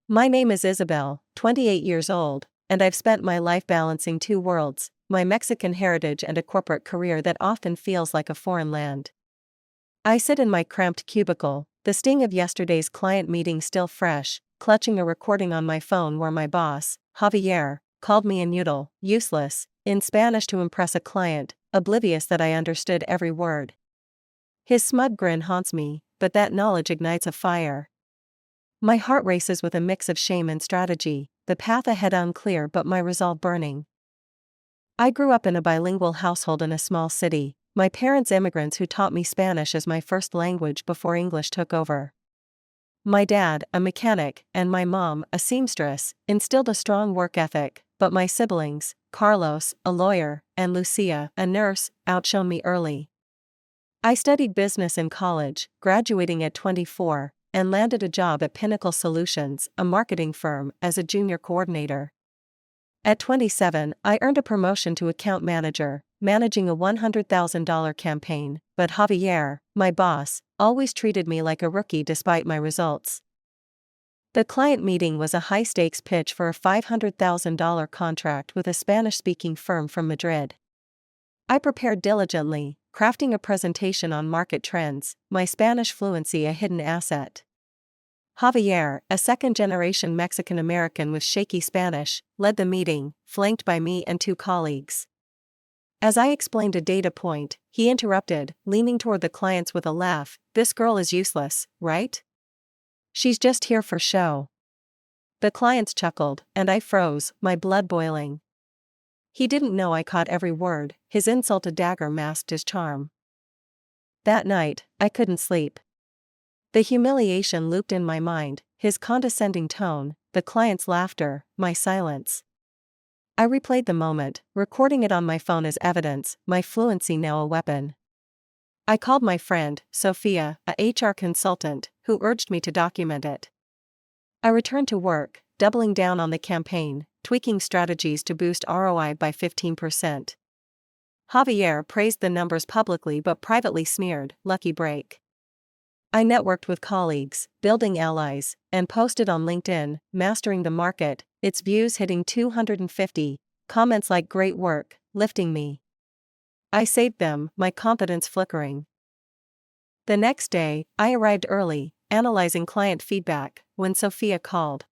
My name is Isabel, 28 years old, and I've spent my life balancing two worlds, my Mexican heritage and a corporate career that often feels like a foreign land. I sit in my cramped cubicle, the sting of yesterday's client meeting still fresh, clutching a recording on my phone where my boss, Javier, called me inútil, useless, in Spanish to impress a client, oblivious that I understood every word. His smug grin haunts me, but that knowledge ignites a fire. My heart races with a mix of shame and strategy, the path ahead unclear but my resolve burning. I grew up in a bilingual household in a small city, my parents immigrants who taught me Spanish as my first language before English took over. My dad, a mechanic, and my mom, a seamstress, instilled a strong work ethic, but my siblings, Carlos, a lawyer, and Lucia, a nurse, outshone me early. I studied business in college, graduating at 24, and landed a job at Pinnacle Solutions, a marketing firm, as a junior coordinator. At 27, I earned a promotion to account manager, managing a $100,000 campaign, but Javier, my boss, always treated me like a rookie despite my results. The client meeting was a high-stakes pitch for a $500,000 contract with a Spanish-speaking firm from Madrid. I prepared diligently, crafting a presentation on market trends, my Spanish fluency a hidden asset. Javier, a second-generation Mexican-American with shaky Spanish, led the meeting, flanked by me and two colleagues. As I explained a data point, he interrupted, leaning toward the clients with a laugh, "This girl is useless, right? She's just here for show." The clients chuckled, and I froze, my blood boiling. He didn't know I caught every word, his insult a dagger masked his charm. That night, I couldn't sleep. The humiliation looped in my mind, his condescending tone, the client's laughter, my silence. I replayed the moment, recording it on my phone as evidence, my fluency now a weapon. I called my friend, Sophia, a HR consultant, who urged me to document it. I returned to work, doubling down on the campaign, tweaking strategies to boost ROI by 15%. Javier praised the numbers publicly but privately sneered, "Lucky break." I networked with colleagues, building allies, and posted on LinkedIn, mastering the market, its views hitting 250, comments like "great work," lifting me. I saved them, my confidence flickering. The next day, I arrived early, analyzing client feedback, when Sophia called.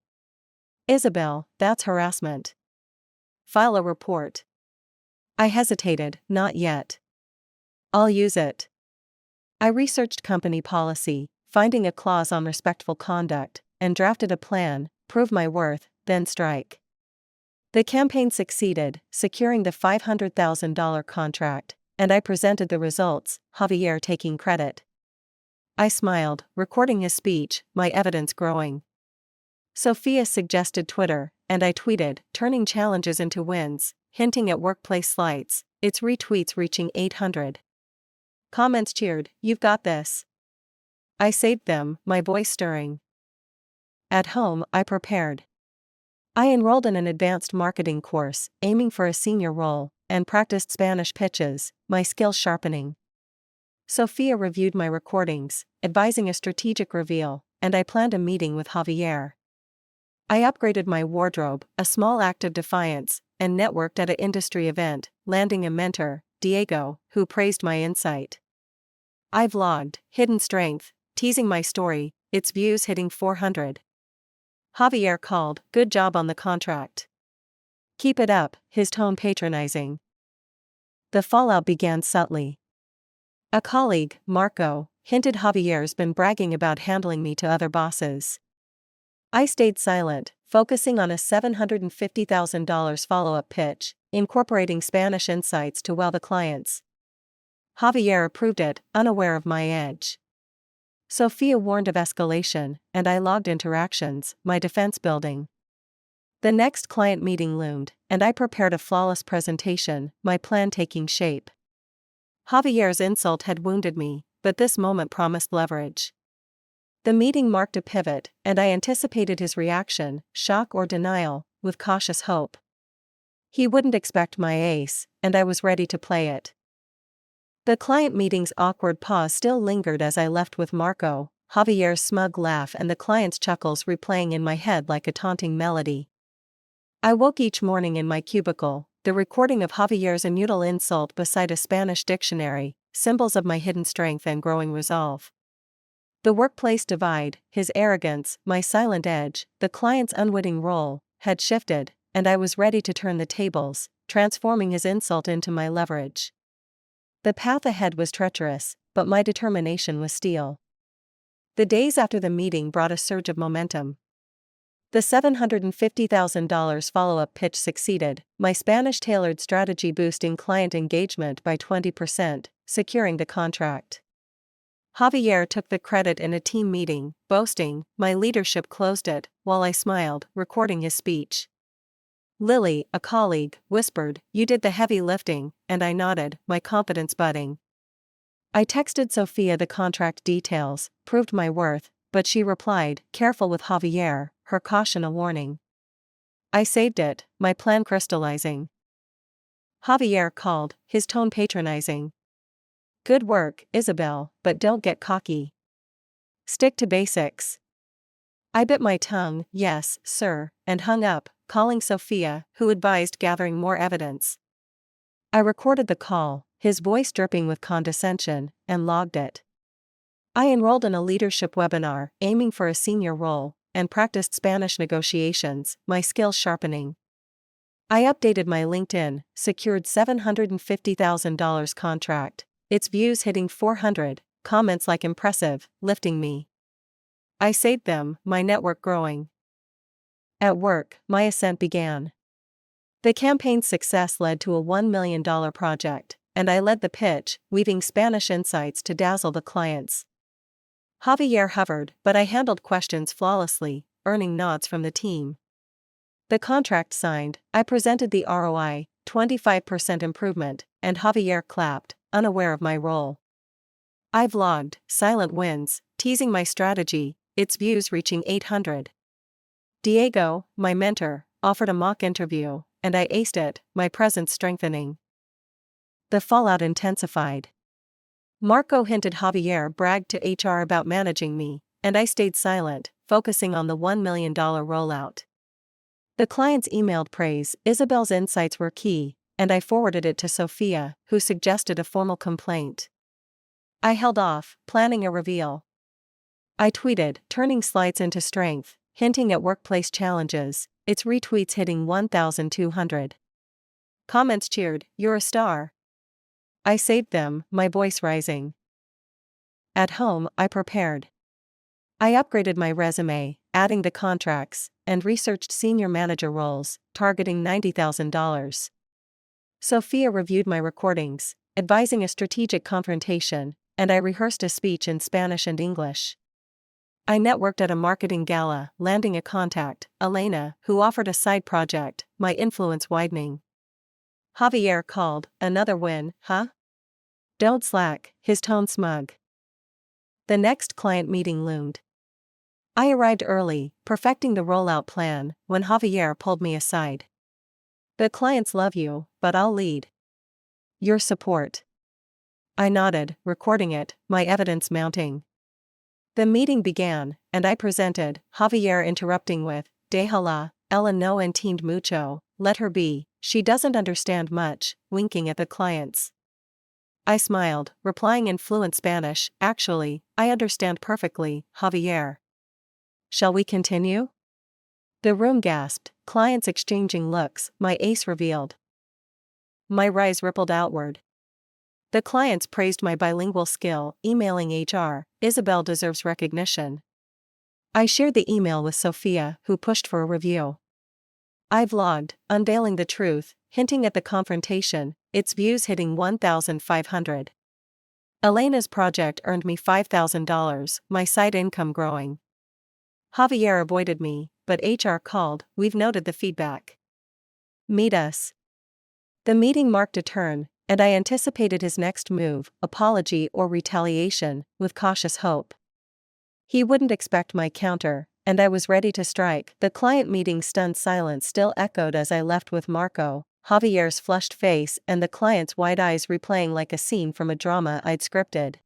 "Isabel, that's harassment. File a report." I hesitated, "Not yet. I'll use it." I researched company policy, finding a clause on respectful conduct, and drafted a plan, prove my worth, then strike. The campaign succeeded, securing the $500,000 contract, and I presented the results, Javier taking credit. I smiled, recording his speech, my evidence growing. Sophia suggested Twitter, and I tweeted, turning challenges into wins, hinting at workplace slights, its retweets reaching 800. Comments cheered, "You've got this." I saved them, my voice stirring. At home, I prepared. I enrolled in an advanced marketing course, aiming for a senior role, and practiced Spanish pitches, my skills sharpening. Sophia reviewed my recordings, advising a strategic reveal, and I planned a meeting with Javier. I upgraded my wardrobe, a small act of defiance, and networked at an industry event, landing a mentor, Diego, who praised my insight. I vlogged, hidden strength, teasing my story, its views hitting 400. Javier called, "Good job on the contract." "Keep it up," his tone patronizing. The fallout began subtly. A colleague, Marco, hinted Javier's been bragging about handling me to other bosses. I stayed silent, focusing on a $750,000 follow-up pitch, incorporating Spanish insights to wow the clients. Javier approved it, unaware of my edge. Sophia warned of escalation, and I logged interactions, my defense building. The next client meeting loomed, and I prepared a flawless presentation, my plan taking shape. Javier's insult had wounded me, but this moment promised leverage. The meeting marked a pivot, and I anticipated his reaction, shock or denial, with cautious hope. He wouldn't expect my ace, and I was ready to play it. The client meeting's awkward pause still lingered as I left with Marco, Javier's smug laugh and the client's chuckles replaying in my head like a taunting melody. I woke each morning in my cubicle, the recording of Javier's immutable insult beside a Spanish dictionary, symbols of my hidden strength and growing resolve. The workplace divide, his arrogance, my silent edge, the client's unwitting role, had shifted, and I was ready to turn the tables, transforming his insult into my leverage. The path ahead was treacherous, but my determination was steel. The days after the meeting brought a surge of momentum. The $750,000 follow-up pitch succeeded, my Spanish-tailored strategy boosting client engagement by 20%, securing the contract. Javier took the credit in a team meeting, boasting, "My leadership closed it," while I smiled, recording his speech. Lily, a colleague, whispered, "You did the heavy lifting," and I nodded, my confidence budding. I texted Sophia the contract details, proved my worth, but she replied, "Careful with Javier," her caution a warning. I saved it, my plan crystallizing. Javier called, his tone patronizing. "Good work, Isabel, but don't get cocky. Stick to basics." I bit my tongue, "Yes, sir," and hung up, calling Sophia, who advised gathering more evidence. I recorded the call, his voice dripping with condescension, and logged it. I enrolled in a leadership webinar, aiming for a senior role, and practiced Spanish negotiations, my skills sharpening. I updated my LinkedIn, secured $750,000 contract, its views hitting 400, comments like impressive, lifting me. I saved them, my network growing. At work, my ascent began. The campaign's success led to a $1 million project, and I led the pitch, weaving Spanish insights to dazzle the clients. Javier hovered, but I handled questions flawlessly, earning nods from the team. The contract signed, I presented the ROI, 25% improvement, and Javier clapped, unaware of my role. I vlogged, silent wins, teasing my strategy, its views reaching 800. Diego, my mentor, offered a mock interview, and I aced it, my presence strengthening. The fallout intensified. Marco hinted Javier bragged to HR about managing me, and I stayed silent, focusing on the $1 million rollout. The clients emailed praise, Isabel's insights were key, and I forwarded it to Sophia, who suggested a formal complaint. I held off, planning a reveal. I tweeted, turning slights into strength, hinting at workplace challenges, its retweets hitting 1,200. Comments cheered, "You're a star." I saved them, my voice rising. At home, I prepared. I upgraded my resume, adding the contracts, and researched senior manager roles, targeting $90,000. Sophia reviewed my recordings, advising a strategic confrontation, and I rehearsed a speech in Spanish and English. I networked at a marketing gala, landing a contact, Elena, who offered a side project, my influence widening. Javier called, "Another win, huh?" "Don't slack," his tone smug. The next client meeting loomed. I arrived early, perfecting the rollout plan, when Javier pulled me aside. "The clients love you, but I'll lead. Your support." I nodded, recording it, my evidence mounting. The meeting began, and I presented, Javier interrupting with, "Déjala, ella no entiende mucho, let her be, she doesn't understand much," winking at the clients. I smiled, replying in fluent Spanish, "Actually, I understand perfectly, Javier. Shall we continue?" The room gasped, clients exchanging looks, my ace revealed. My rise rippled outward. The clients praised my bilingual skill, emailing HR, "Isabel deserves recognition." I shared the email with Sophia, who pushed for a review. I vlogged, unveiling the truth, hinting at the confrontation, its views hitting 1,500. Elena's project earned me $5,000, my side income growing. Javier avoided me, but HR called, "We've noted the feedback. Meet us." The meeting marked a turn, and I anticipated his next move, apology or retaliation, with cautious hope. He wouldn't expect my counter, and I was ready to strike. The client meeting's stunned silence still echoed as I left with Marco, Javier's flushed face and the client's wide eyes replaying like a scene from a drama I'd scripted.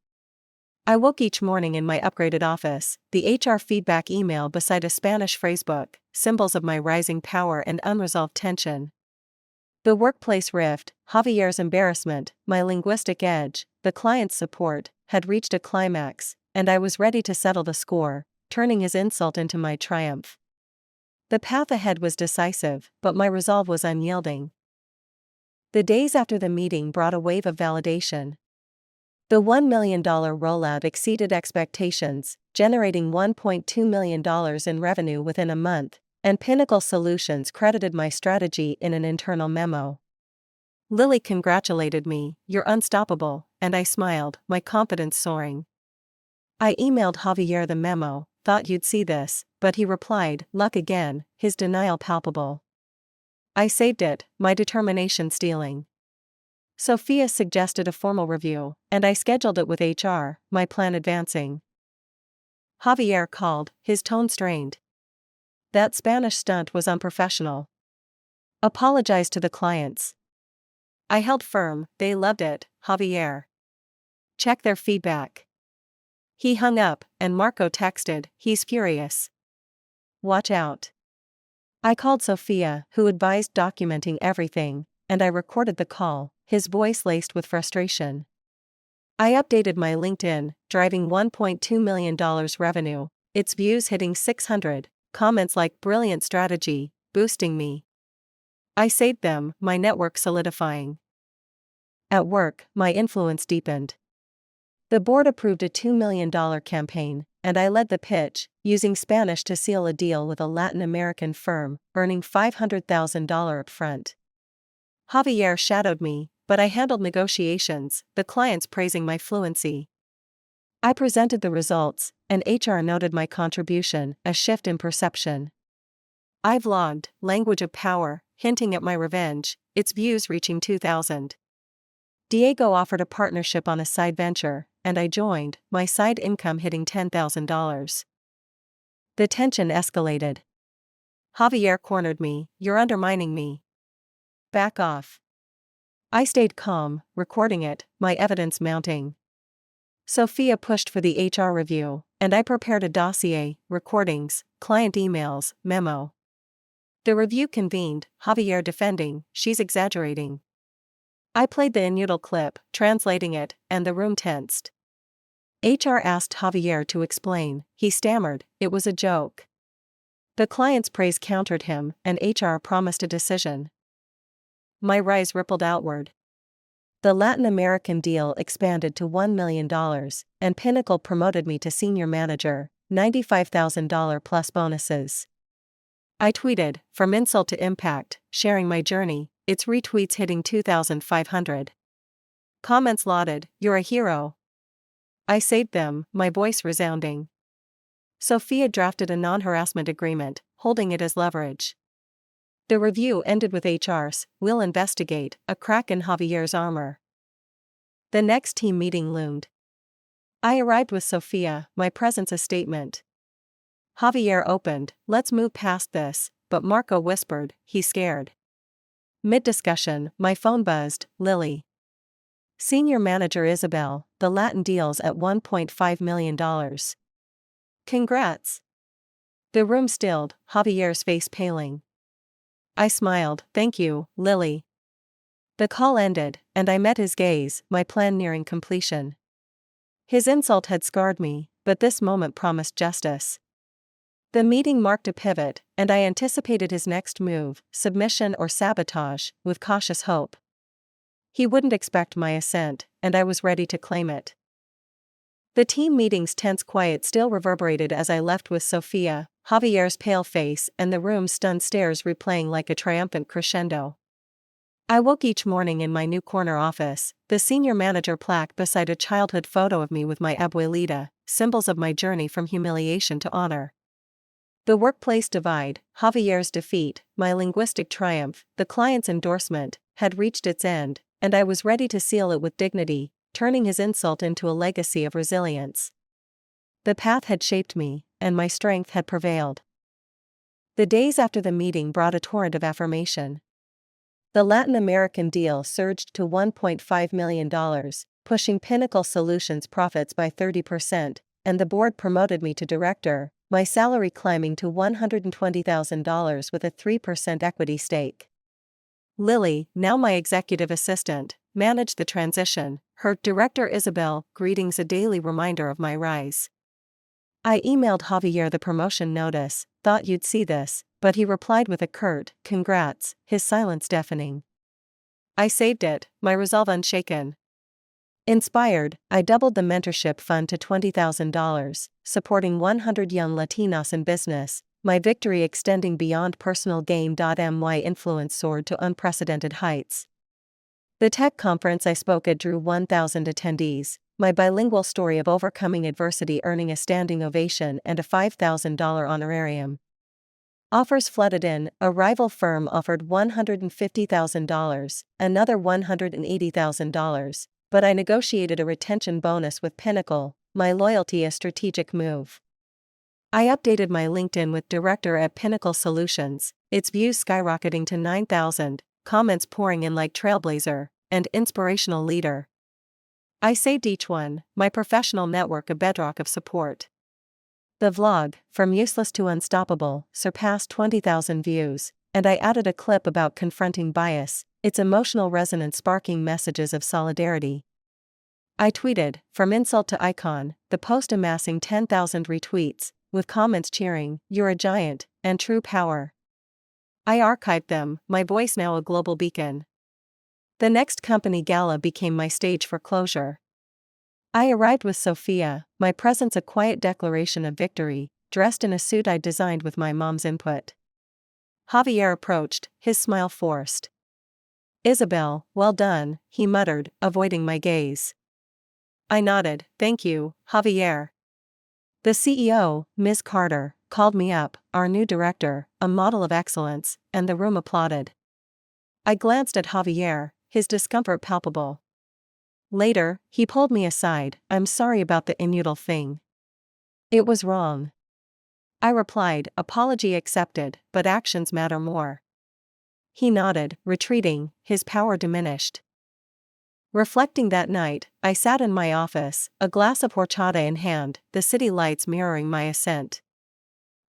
I woke each morning in my upgraded office, the HR feedback email beside a Spanish phrasebook, symbols of my rising power and unresolved tension. The workplace rift, Javier's embarrassment, my linguistic edge, the client's support, had reached a climax, and I was ready to settle the score, turning his insult into my triumph. The path ahead was decisive, but my resolve was unyielding. The days after the meeting brought a wave of validation. The $1 million rollout exceeded expectations, generating $1.2 million in revenue within a month, and Pinnacle Solutions credited my strategy in an internal memo. Lily congratulated me, "You're unstoppable," and I smiled, my confidence soaring. I emailed Javier the memo, "Thought you'd see this," but he replied, "Luck again," his denial palpable. I saved it, my determination stealing. Sophia suggested a formal review, and I scheduled it with HR, my plan advancing. Javier called, his tone strained. "That Spanish stunt was unprofessional. Apologize to the clients." I held firm, "They loved it, Javier. Check their feedback." He hung up, and Marco texted, "He's furious. Watch out." I called Sophia, who advised documenting everything, and I recorded the call, his voice laced with frustration. I updated my LinkedIn, driving $1.2 million revenue, its views hitting 600, comments like "Brilliant strategy," boosting me. I saved them, my network solidifying. At work, my influence deepened. The board approved a $2 million campaign, and I led the pitch, using Spanish to seal a deal with a Latin American firm, earning $500,000 upfront. Javier shadowed me, but I handled negotiations, the clients praising my fluency. I presented the results, and HR noted my contribution, a shift in perception. I vlogged, language of power, hinting at my revenge, its views reaching 2,000. Diego offered a partnership on a side venture, and I joined, my side income hitting $10,000. The tension escalated. Javier cornered me, "You're undermining me. Back off." I stayed calm, recording it, my evidence mounting. Sophia pushed for the HR review, and I prepared a dossier, recordings, client emails, memo. The review convened, Javier defending, "She's exaggerating." I played the inaudible clip, translating it, and the room tensed. HR asked Javier to explain, he stammered, "It was a joke." The client's praise countered him, and HR promised a decision. My rise rippled outward. The Latin American deal expanded to $1 million, and Pinnacle promoted me to senior manager, $95,000 plus bonuses. I tweeted, "From insult to impact," sharing my journey, its retweets hitting 2,500. Comments lauded, "You're a hero." I saved them, my voice resounding. Sophia drafted a non-harassment agreement, holding it as leverage. The review ended with HR's, "We'll investigate," a crack in Javier's armor. The next team meeting loomed. I arrived with Sophia, my presence a statement. Javier opened, "Let's move past this," but Marco whispered, "He's scared." Mid-discussion, my phone buzzed, "Lily. Senior Manager Isabel, the Latin deal's at $1.5 million. Congrats." The room stilled, Javier's face paling. I smiled, "Thank you, Lily." The call ended, and I met his gaze, my plan nearing completion. His insult had scarred me, but this moment promised justice. The meeting marked a pivot, and I anticipated his next move, submission or sabotage, with cautious hope. He wouldn't expect my assent, and I was ready to claim it. The team meeting's tense quiet still reverberated as I left with Sophia, Javier's pale face and the room's stunned stares replaying like a triumphant crescendo. I woke each morning in my new corner office, the senior manager plaque beside a childhood photo of me with my abuelita, symbols of my journey from humiliation to honor. The workplace divide, Javier's defeat, my linguistic triumph, the client's endorsement, had reached its end, and I was ready to seal it with dignity, turning his insult into a legacy of resilience. The path had shaped me, and my strength had prevailed. The days after the meeting brought a torrent of affirmation. The Latin American deal surged to $1.5 million, pushing Pinnacle Solutions' profits by 30%, and the board promoted me to director, my salary climbing to $120,000 with a 3% equity stake. Lily, now my executive assistant, managed the transition, her director Isabel greetings a daily reminder of my rise. I emailed Javier the promotion notice, thought you'd see this, but he replied with a curt, congrats, his silence deafening. I saved it, my resolve unshaken. Inspired, I doubled the mentorship fund to $20,000, supporting 100 young Latinos in business, my victory extending beyond personal gain. My influence soared to unprecedented heights. The tech conference I spoke at drew 1,000 attendees, my bilingual story of overcoming adversity earning a standing ovation and a $5,000 honorarium. Offers flooded in, a rival firm offered $150,000, another $180,000, but I negotiated a retention bonus with Pinnacle, my loyalty a strategic move. I updated my LinkedIn with Director at Pinnacle Solutions, its views skyrocketing to 9,000, comments pouring in like Trailblazer, and Inspirational Leader. I saved each one, my professional network a bedrock of support. The vlog, From Useless to Unstoppable, surpassed 20,000 views, and I added a clip about confronting bias, its emotional resonance sparking messages of solidarity. I tweeted, From insult to icon, the post amassing 10,000 retweets, with comments cheering, you're a giant, and true power. I archived them, my voice now a global beacon. The next company gala became my stage for closure. I arrived with Sophia, my presence a quiet declaration of victory, dressed in a suit I designed with my mom's input. Javier approached, his smile forced. Isabel, well done, he muttered, avoiding my gaze. I nodded, thank you, Javier. The CEO, Ms. Carter, called me up, our new director, a model of excellence, and the room applauded. I glanced at Javier, his discomfort palpable. Later, he pulled me aside, I'm sorry about the inutile thing. It was wrong. I replied, apology accepted, but actions matter more. He nodded, retreating, his power diminished. Reflecting that night, I sat in my office, a glass of horchata in hand, the city lights mirroring my ascent.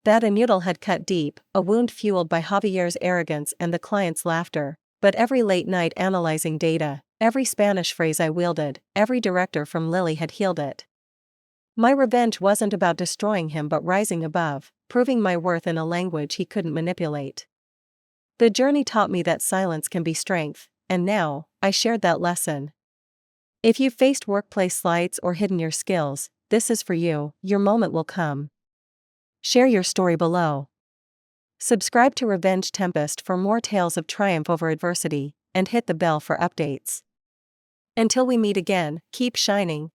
That inutile had cut deep, a wound fueled by Javier's arrogance and the client's laughter, but every late night analyzing data, every Spanish phrase I wielded, every director from Lily had healed it. My revenge wasn't about destroying him but rising above, proving my worth in a language he couldn't manipulate. The journey taught me that silence can be strength, and now, I shared that lesson. If you've faced workplace slights or hidden your skills, this is for you, your moment will come. Share your story below. Subscribe to Revenge Tempest for more tales of triumph over adversity, and hit the bell for updates. Until we meet again, keep shining.